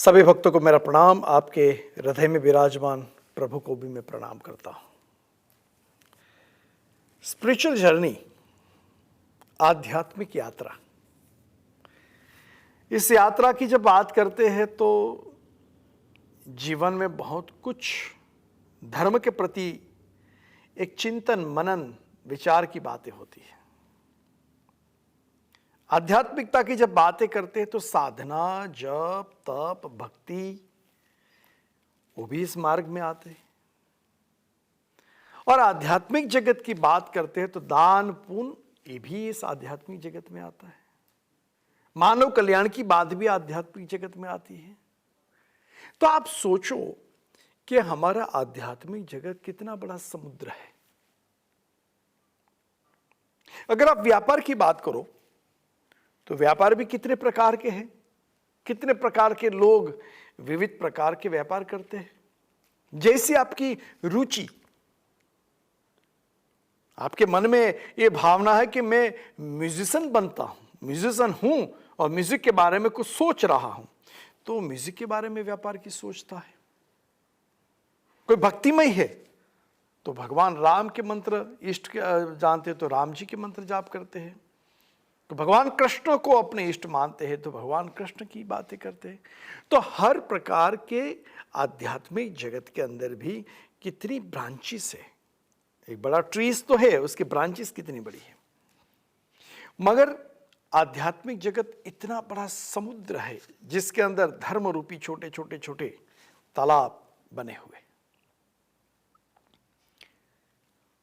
सभी भक्तों को मेरा प्रणाम। आपके हृदय में विराजमान प्रभु को भी मैं प्रणाम करता हूं। स्पिरिचुअल जर्नी, आध्यात्मिक यात्रा, इस यात्रा की जब बात करते हैं तो जीवन में बहुत कुछ धर्म के प्रति एक चिंतन, मनन, विचार की बातें होती है। आध्यात्मिकता की जब बातें करते हैं तो साधना, जप, तप, भक्ति, वो भी इस मार्ग में आते हैं। और आध्यात्मिक जगत की बात करते हैं तो दान, पुण्य, ये भी इस आध्यात्मिक जगत में आता है। मानव कल्याण की बात भी आध्यात्मिक जगत में आती है। तो आप सोचो कि हमारा आध्यात्मिक जगत कितना बड़ा समुद्र है। अगर आप व्यापार की बात करो तो व्यापार भी कितने प्रकार के हैं, कितने प्रकार के लोग विविध प्रकार के व्यापार करते हैं। जैसी आपकी रुचि, आपके मन में यह भावना है कि मैं म्यूजिशियन बनता हूं, म्यूजिशियन हूं और म्यूजिक के बारे में कुछ सोच रहा हूं, तो म्यूजिक के बारे में व्यापार की सोचता है। कोई भक्तिमय है तो भगवान राम के मंत्र इष्ट के जानते हैं तो राम जी के मंत्र जाप करते हैं। तो भगवान कृष्ण को अपने इष्ट मानते हैं तो भगवान कृष्ण की बातें करते हैं। तो हर प्रकार के आध्यात्मिक जगत के अंदर भी कितनी ब्रांचेस है। एक बड़ा ट्रीज तो है, उसकी ब्रांचेस कितनी बड़ी है। मगर आध्यात्मिक जगत इतना बड़ा समुद्र है जिसके अंदर धर्म रूपी छोटे छोटे छोटे तालाब बने हुए।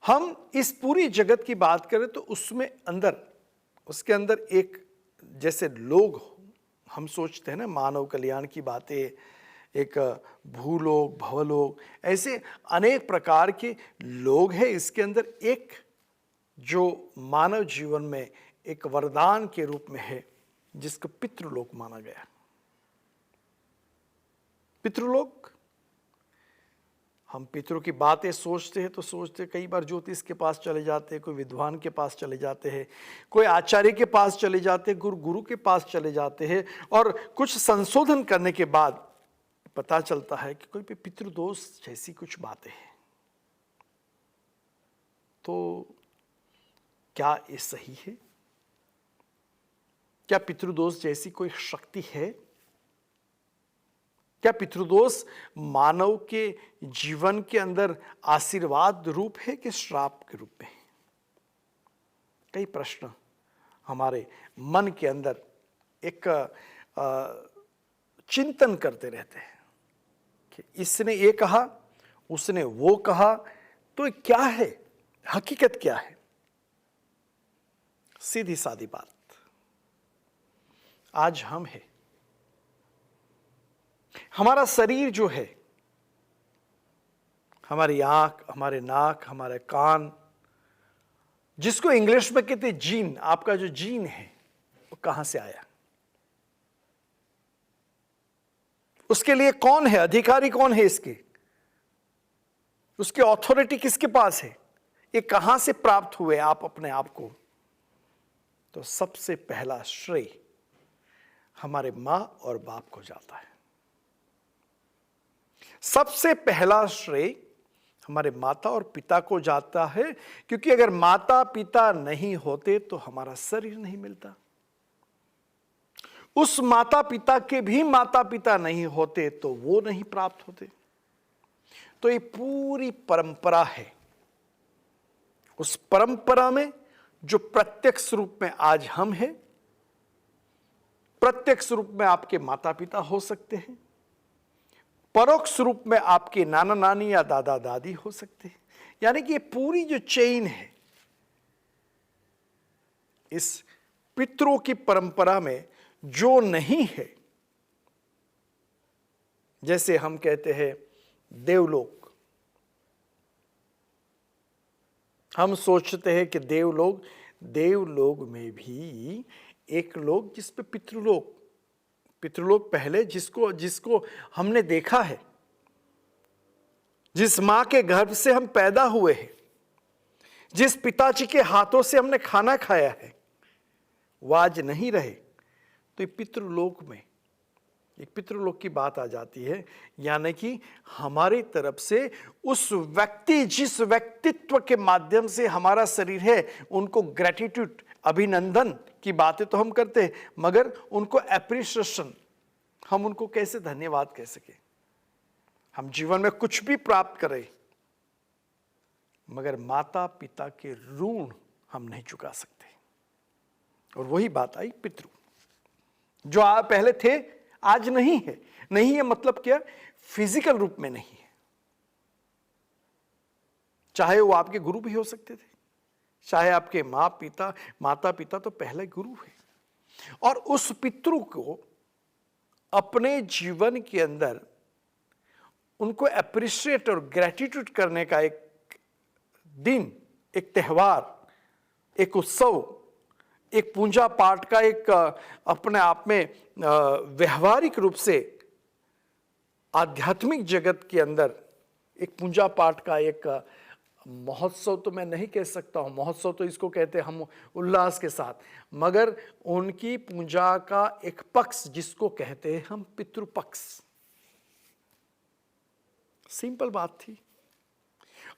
हम इस पूरी जगत की बात करें तो उसके अंदर एक, जैसे लोग हम सोचते हैं ना, मानव कल्याण की बातें, एक भूलोक, भवलोक, ऐसे अनेक प्रकार के लोग हैं। इसके अंदर एक जो मानव जीवन में एक वरदान के रूप में है, जिसको पितृलोक माना गया। पितृलोक, हम पितरों की बातें सोचते हैं तो सोचते कई बार ज्योतिष के पास चले जाते हैं, कोई विद्वान के पास चले जाते हैं, कोई आचार्य के पास चले जाते हैं, गुरु के पास चले जाते हैं, और कुछ संशोधन करने के बाद पता चलता है कि कोई पे पितृदोष जैसी कुछ बातें हैं। तो क्या ये सही है? क्या पितृदोष जैसी कोई शक्ति है? क्या पितृदोष मानव के जीवन के अंदर आशीर्वाद रूप है कि श्राप के रूप में? कई प्रश्न हमारे मन के अंदर एक चिंतन करते रहते हैं कि इसने ये कहा, उसने वो कहा, तो क्या है, हकीकत क्या है? सीधी सादी बात, आज हम हैं, हमारा शरीर जो है, हमारी आंख, हमारे नाक, हमारे कान, जिसको इंग्लिश में कहते हैं जीन, आपका जो जीन है वो कहां से आया? उसके लिए कौन है अधिकारी, कौन है इसके? उसकी अथॉरिटी किसके पास है? ये कहां से प्राप्त हुए आप अपने आप को? तो सबसे पहला श्रेय हमारे मां और बाप को जाता है। सबसे पहला श्रेय हमारे माता और पिता को जाता है, क्योंकि अगर माता पिता नहीं होते तो हमारा शरीर नहीं मिलता। उस माता पिता के भी माता पिता नहीं होते तो वो नहीं प्राप्त होते। तो ये पूरी परंपरा है। उस परंपरा में जो प्रत्यक्ष रूप में आज हम हैं, प्रत्यक्ष रूप में आपके माता पिता हो सकते हैं, परोक्ष रूप में आपके नाना नानी या दादा दादी हो सकते हैं। यानी कि ये पूरी जो चेन है, इस पितरों की परंपरा में जो नहीं है, जैसे हम कहते हैं देवलोक, हम सोचते हैं कि देवलोक में भी एक लोक जिस पे पितृलोक पहले जिसको हमने देखा है, जिस मां के गर्भ से हम पैदा हुए हैं, जिस पिताजी के हाथों से हमने खाना खाया है, वो आज नहीं रहे। तो ये पितृलोक में एक पितृलोक की बात आ जाती है, यानी कि हमारी तरफ से उस व्यक्ति, जिस व्यक्तित्व के माध्यम से हमारा शरीर है, उनको ग्रेटिट्यूड, अभिनंदन की बातें तो हम करते हैं, मगर उनको एप्रिसिएशन, हम उनको कैसे धन्यवाद कह सके। हम जीवन में कुछ भी प्राप्त करें, मगर माता पिता के ऋण हम नहीं चुका सकते। और वही बात आई पितृ, जो आप पहले थे आज नहीं है। नहीं है मतलब क्या? फिजिकल रूप में नहीं है। चाहे वो आपके गुरु भी हो सकते थे, चाहे आपके माता पिता तो पहले गुरु है। और उस पितृ को अपने जीवन के अंदर उनको अप्रिशिएट और ग्रेटिट्यूड करने का एक दिन, एक त्योहार, एक उत्सव, एक पूजा पाठ का एक अपने आप में व्यवहारिक रूप से आध्यात्मिक जगत के अंदर एक पूजा पाठ का एक महोत्सव तो मैं नहीं कह सकता हूं, महोत्सव तो इसको कहते हैं हम उल्लास के साथ, मगर उनकी पूजा का एक पक्ष जिसको कहते हैं हम पितृपक्ष, सिंपल बात थी।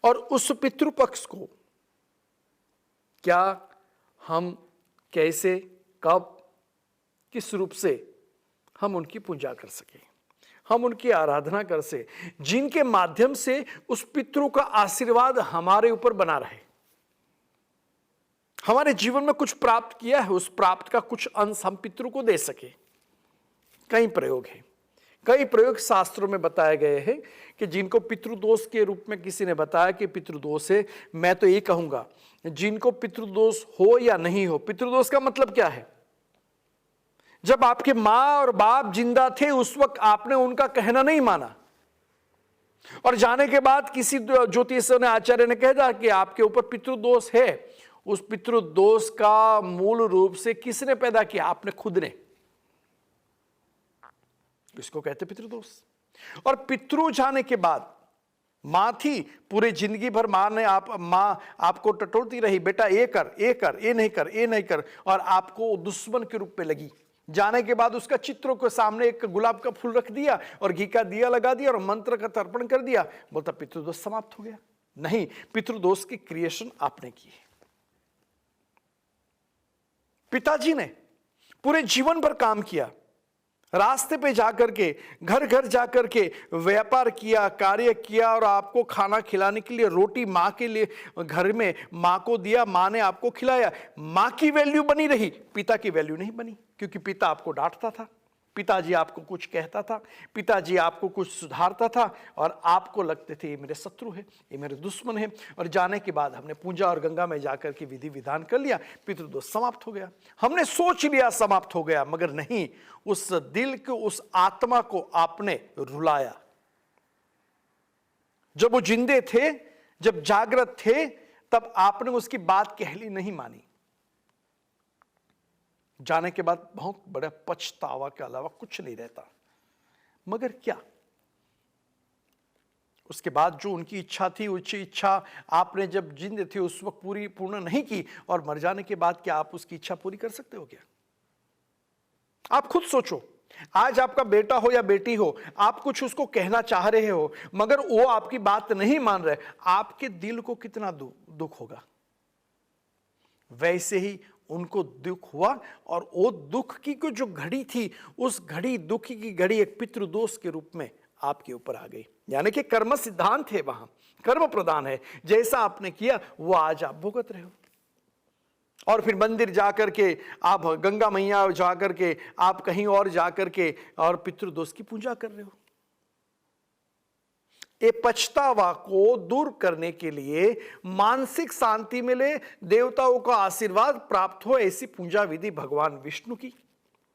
और उस पितृपक्ष को क्या हम कैसे, कब, किस रूप से हम उनकी पूजा कर सके, हम उनकी आराधना कर से, जिनके माध्यम से उस पितरों का आशीर्वाद हमारे ऊपर बना रहे। हमारे जीवन में कुछ प्राप्त किया है, उस प्राप्त का कुछ अंश हम पितरों को दे सके। कई प्रयोग हैं, कई प्रयोग शास्त्रों में बताए गए हैं कि जिनको पितृदोष के रूप में किसी ने बताया कि पितृदोष है, मैं तो ये कहूंगा जिनको पितृदोष हो या नहीं हो, पितृदोष का मतलब क्या है? जब आपके मां और बाप जिंदा थे उस वक्त आपने उनका कहना नहीं माना, और जाने के बाद किसी ज्योतिष ने, आचार्य ने कह दिया कि आपके ऊपर पितृदोष है। उस पितृदोष का मूल रूप से किसने पैदा किया? आपने खुद ने। इसको कहते पितृदोष। और पितृ जाने के बाद मां थी, पूरे जिंदगी भर मां आपको टटोलती रही, बेटा ये कर, ये कर, ये नहीं कर, ये नहीं कर, और आपको दुश्मन के रूप में लगी। जाने के बाद उसका चित्रों के सामने एक गुलाब का फूल रख दिया और घी का दिया लगा दिया और मंत्र का तर्पण कर दिया, बोलता पितृदोष समाप्त हो गया। नहीं, पितृदोष की क्रिएशन आपने की है। पिताजी ने पूरे जीवन भर काम किया, रास्ते पे जाकर के, घर घर जाकर के व्यापार किया, कार्य किया, और आपको खाना खिलाने के लिए रोटी मां के लिए घर में मां को दिया, मां ने आपको खिलाया। मां की वैल्यू बनी रही, पिता की वैल्यू नहीं बनी, क्योंकि पिता आपको डांटता था, पिताजी आपको कुछ कहता था, पिताजी आपको कुछ सुधारता था, और आपको लगते थे ये मेरे शत्रु है, ये मेरे दुश्मन है। और जाने के बाद हमने पूजा और गंगा में जाकर के विधि विधान कर लिया, पितृदोष समाप्त हो गया। हमने सोच लिया समाप्त हो गया, मगर नहीं, उस दिल को, उस आत्मा को आपने रुलाया। जब वो जिंदे थे, जब जागृत थे, तब आपने उसकी बात कहली नहीं मानी। जाने के बाद बहुत बड़ा पछतावा के अलावा कुछ नहीं रहता। मगर क्या उसके बाद जो उनकी इच्छा थी, उच्च इच्छा आपने जब जिंदे थे उस वक्त पूर्ण नहीं की, और मर जाने के बाद क्या आप उसकी इच्छा पूरी कर सकते हो क्या? आप खुद सोचो, आज आपका बेटा हो या बेटी हो, आप कुछ उसको कहना चाह रहे हो, मगर वो आपकी बात नहीं मान रहे, आपके दिल को कितना दुख होगा। वैसे ही उनको दुख हुआ, और वो दुख की जो घड़ी थी, उस घड़ी, दुख की घड़ी एक पितृदोष के रूप में आपके ऊपर आ गई। यानी कि कर्म सिद्धांत है, वहां कर्म प्रदान है, जैसा आपने किया वो आज आप भुगत रहे हो। और फिर मंदिर जाकर के आप, गंगा मैया जाकर के आप, कहीं और जाकर के और पितृदोष की पूजा कर रहे हो। ये पछतावा को दूर करने के लिए, मानसिक शांति मिले, देवताओं का आशीर्वाद प्राप्त हो, ऐसी पूजा विधि भगवान विष्णु की,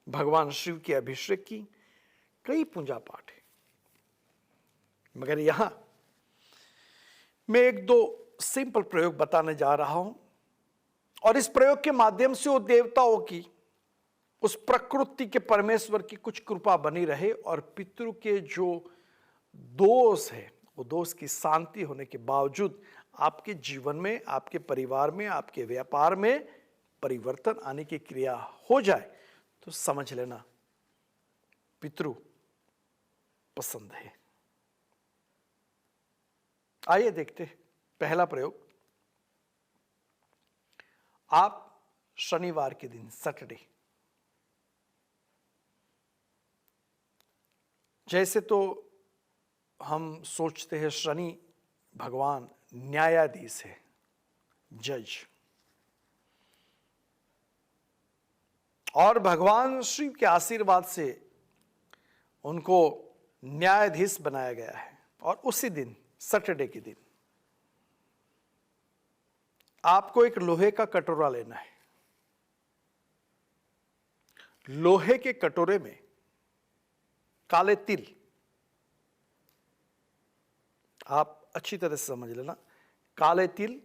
भगवान शिव के अभिषेक की, कई पूजा पाठ है। मगर यहां मैं एक दो सिंपल प्रयोग बताने जा रहा हूं, और इस प्रयोग के माध्यम से वो देवताओं की, उस प्रकृति के परमेश्वर की कुछ कृपा बनी रहे, और पितृ के जो दोष है, वो दोष की शांति होने के बावजूद आपके जीवन में, आपके परिवार में, आपके व्यापार में परिवर्तन आने की क्रिया हो जाए, तो समझ लेना पितृ पसंद है। आइए देखते हैं पहला प्रयोग। आप शनिवार के दिन, सैटरडे, जैसे तो हम सोचते हैं शनि भगवान न्यायाधीश है, जज, और भगवान शिव के आशीर्वाद से उनको न्यायाधीश बनाया गया है। और उसी दिन, सैटरडे के दिन, आपको एक लोहे का कटोरा लेना है। लोहे के कटोरे में काले तिल, आप अच्छी तरह से समझ लेना, काले तिल,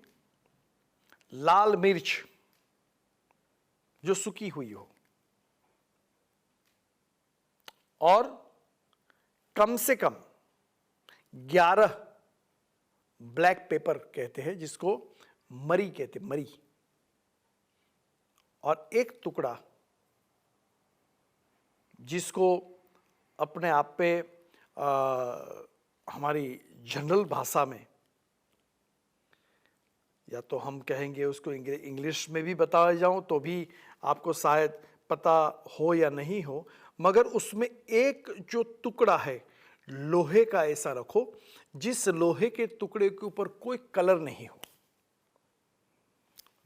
लाल मिर्च जो सूखी हुई हो, और कम से कम 11 ब्लैक पेपर कहते हैं, जिसको मरी कहते, मरी, और एक टुकड़ा जिसको अपने आप पे हमारी जनरल भाषा में, या तो हम कहेंगे उसको इंग्लिश में भी बताया जाऊं तो भी आपको शायद पता हो या नहीं हो, मगर उसमें एक जो टुकड़ा है लोहे का ऐसा रखो जिस लोहे के टुकड़े के ऊपर कोई कलर नहीं हो।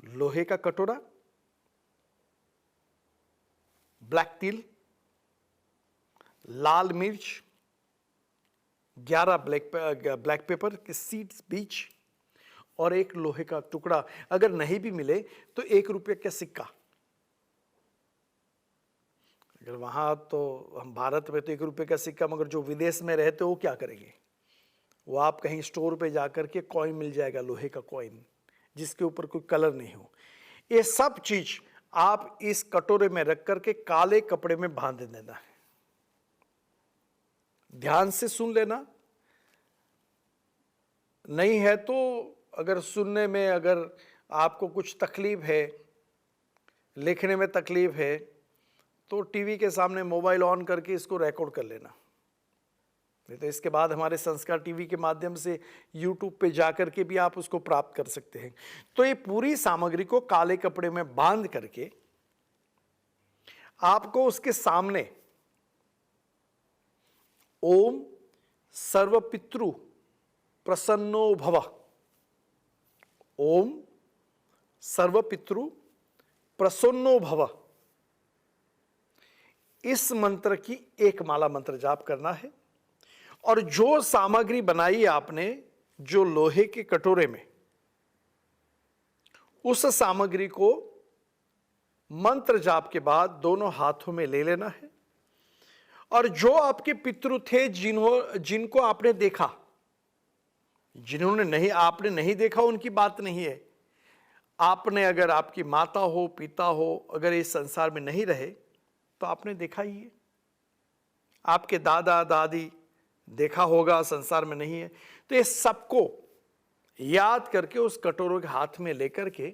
लोहे का कटोरा, ब्लैक तिल, लाल मिर्च, 11 ब्लैक पेपर के सीड्स बीच, और एक लोहे का टुकड़ा। अगर नहीं भी मिले तो 1 रुपये का सिक्का। अगर वहां तो हम भारत में तो 1 रुपये का सिक्का, मगर जो विदेश में रहते वो क्या करेंगे, वो आप कहीं स्टोर पे जाकर के कॉइन मिल जाएगा, लोहे का कॉइन जिसके ऊपर कोई कलर नहीं हो। ये सब चीज आप इस कटोरे में रख करके काले कपड़े में बांध देना है। ध्यान से सुन लेना, नहीं है तो अगर सुनने में अगर आपको कुछ तकलीफ है, लिखने में तकलीफ है, तो टीवी के सामने मोबाइल ऑन करके इसको रिकॉर्ड कर लेना। नहीं तो इसके बाद हमारे संस्कार टीवी के माध्यम से यूट्यूब पे जाकर के भी आप उसको प्राप्त कर सकते हैं। तो ये पूरी सामग्री को काले कपड़े में बांध करके आपको उसके सामने ओम सर्वपितृ प्रसन्नो भव, ओम सर्वपितृ प्रसन्नो भव, इस मंत्र की एक माला मंत्र जाप करना है। और जो सामग्री बनाई आपने जो लोहे के कटोरे में, उस सामग्री को मंत्र जाप के बाद दोनों हाथों में ले लेना है। और जो आपके पितृ थे जिनको आपने देखा, जिन्होंने नहीं, आपने नहीं देखा उनकी बात नहीं है। आपने, अगर आपकी माता हो, पिता हो, अगर इस संसार में नहीं रहे तो आपने देखा ही है। आपके दादा दादी देखा होगा, संसार में नहीं है। तो ये सबको याद करके उस कटोरों के हाथ में लेकर के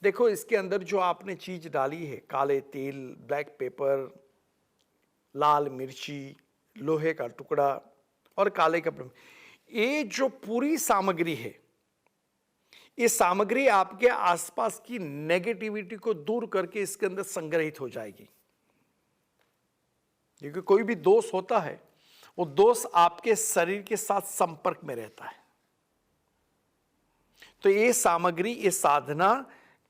देखो, इसके अंदर जो आपने चीज डाली है, काले तिल, ब्लैक पेपर, लाल मिर्ची, लोहे का टुकड़ा और काले कपड़े, ये जो पूरी सामग्री है, ये सामग्री आपके आसपास की नेगेटिविटी को दूर करके इसके अंदर संग्रहित हो जाएगी। क्योंकि कोई भी दोष होता है, वो दोष आपके शरीर के साथ संपर्क में रहता है। तो ये सामग्री, ये साधना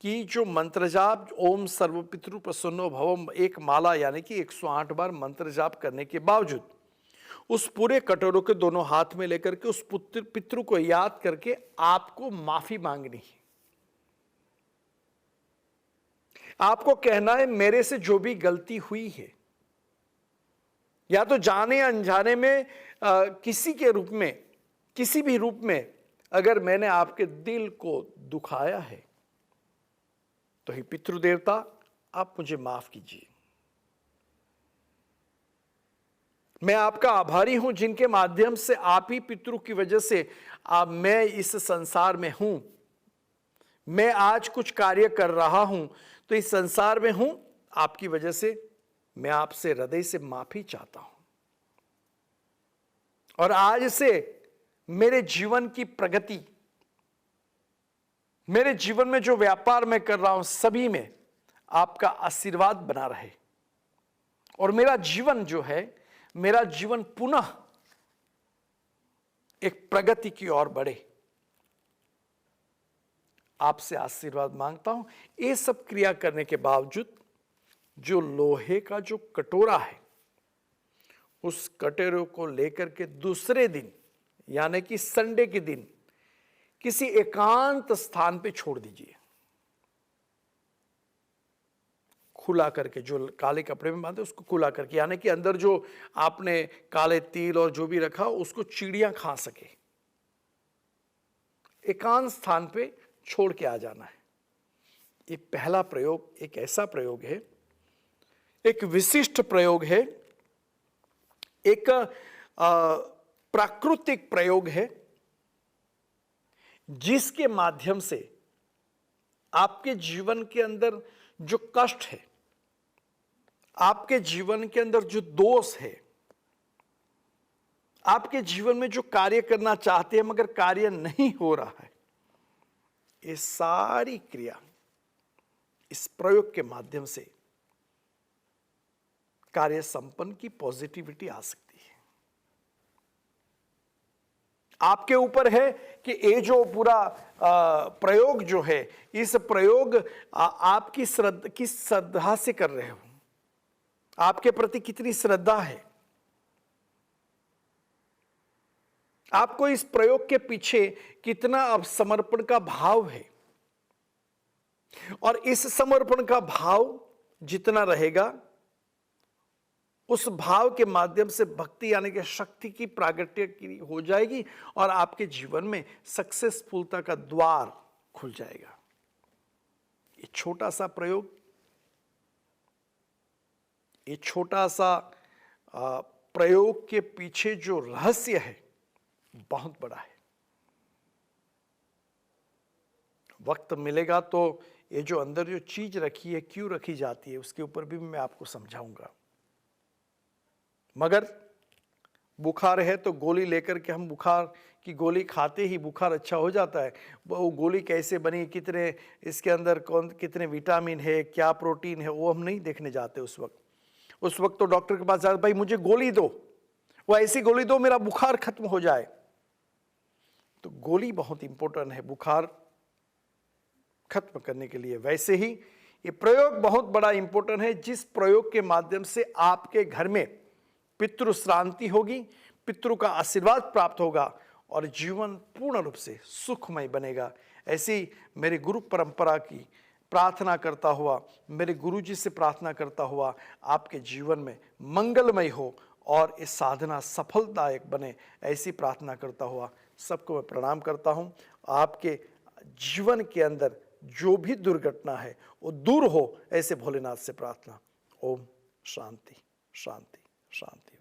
की जो मंत्र जाप, ओम सर्वपितृ प्रसन्नो भव, एक माला यानी कि 108 बार मंत्र जाप करने के बावजूद उस पूरे कटोरों के दोनों हाथ में लेकर के उस पितृ को याद करके आपको माफी मांगनी है। आपको कहना है, मेरे से जो भी गलती हुई है, या तो जाने अनजाने में किसी के रूप में, किसी भी रूप में अगर मैंने आपके दिल को दुखाया है, तो ही पितृदेवता आप मुझे माफ कीजिए। मैं आपका आभारी हूं जिनके माध्यम से आप ही पितृ की वजह से मैं इस संसार में हूं। मैं आज कुछ कार्य कर रहा हूं तो इस संसार में हूं आपकी वजह से। मैं आपसे हृदय से माफी चाहता हूं। और आज से मेरे जीवन की प्रगति, मेरे जीवन में जो व्यापार मैं कर रहा हूं, सभी में आपका आशीर्वाद बना रहे और मेरा जीवन जो है, मेरा जीवन पुनः एक प्रगति की ओर बढ़े। आपसे आशीर्वाद मांगता हूं। ये सब क्रिया करने के बावजूद जो लोहे का जो कटोरा है, उस कटोरे को लेकर के दूसरे दिन यानी कि संडे के दिन किसी एकांत स्थान पे छोड़ दीजिए, खुला करके। जो काले कपड़े में बांधे उसको खुला करके, यानी कि अंदर जो आपने काले तिल और जो भी रखा उसको चिड़ियां खा सके, एकांत स्थान पे छोड़ के आ जाना है। ये पहला प्रयोग एक ऐसा प्रयोग है, एक विशिष्ट प्रयोग है, एक प्राकृतिक प्रयोग है, जिसके माध्यम से आपके जीवन के अंदर जो कष्ट है, आपके जीवन के अंदर जो दोष है, आपके जीवन में जो कार्य करना चाहते हैं मगर कार्य नहीं हो रहा है, ये सारी क्रिया इस प्रयोग के माध्यम से कार्य संपन्न की पॉजिटिविटी आ सकती है। आपके ऊपर है कि ये जो पूरा प्रयोग जो है, इस प्रयोग आपकी श्रद्धा से कर रहे हो, आपके प्रति कितनी श्रद्धा है, आपको इस प्रयोग के पीछे कितना अब समर्पण का भाव है। और इस समर्पण का भाव जितना रहेगा, उस भाव के माध्यम से भक्ति यानी कि शक्ति की प्रागट्य हो जाएगी और आपके जीवन में सक्सेसफुलता का द्वार खुल जाएगा। ये छोटा सा प्रयोग, ये छोटा सा प्रयोग के पीछे जो रहस्य है बहुत बड़ा है। वक्त मिलेगा तो ये जो अंदर जो चीज रखी है, क्यों रखी जाती है, उसके ऊपर भी मैं आपको समझाऊंगा। मगर बुखार है तो गोली लेकर के हम बुखार की गोली खाते ही बुखार अच्छा हो जाता है। वो गोली कैसे बनी, कितने इसके अंदर कितने विटामिन है, क्या प्रोटीन है, वो हम नहीं देखने जाते उस वक्त तो डॉक्टर के पास जाते, भाई मुझे गोली दो, वो ऐसी गोली दो मेरा बुखार खत्म हो जाए। तो गोली बहुत इंपॉर्टेंट है बुखार खत्म करने के लिए। वैसे ही ये प्रयोग बहुत बड़ा इंपॉर्टेंट है, जिस प्रयोग के माध्यम से आपके घर में पितृ शांति होगी, पितृ का आशीर्वाद प्राप्त होगा और जीवन पूर्ण रूप से सुखमय बनेगा। ऐसी मेरी गुरु परंपरा की प्रार्थना करता हुआ, मेरे गुरु जी से प्रार्थना करता हुआ आपके जीवन में मंगलमय हो और इस साधना सफलदायक बने, ऐसी प्रार्थना करता हुआ सबको मैं प्रणाम करता हूं। आपके जीवन के अंदर जो भी दुर्घटना है वो दूर हो, ऐसे भोलेनाथ से प्रार्थना। ओम शांति शांति शांति।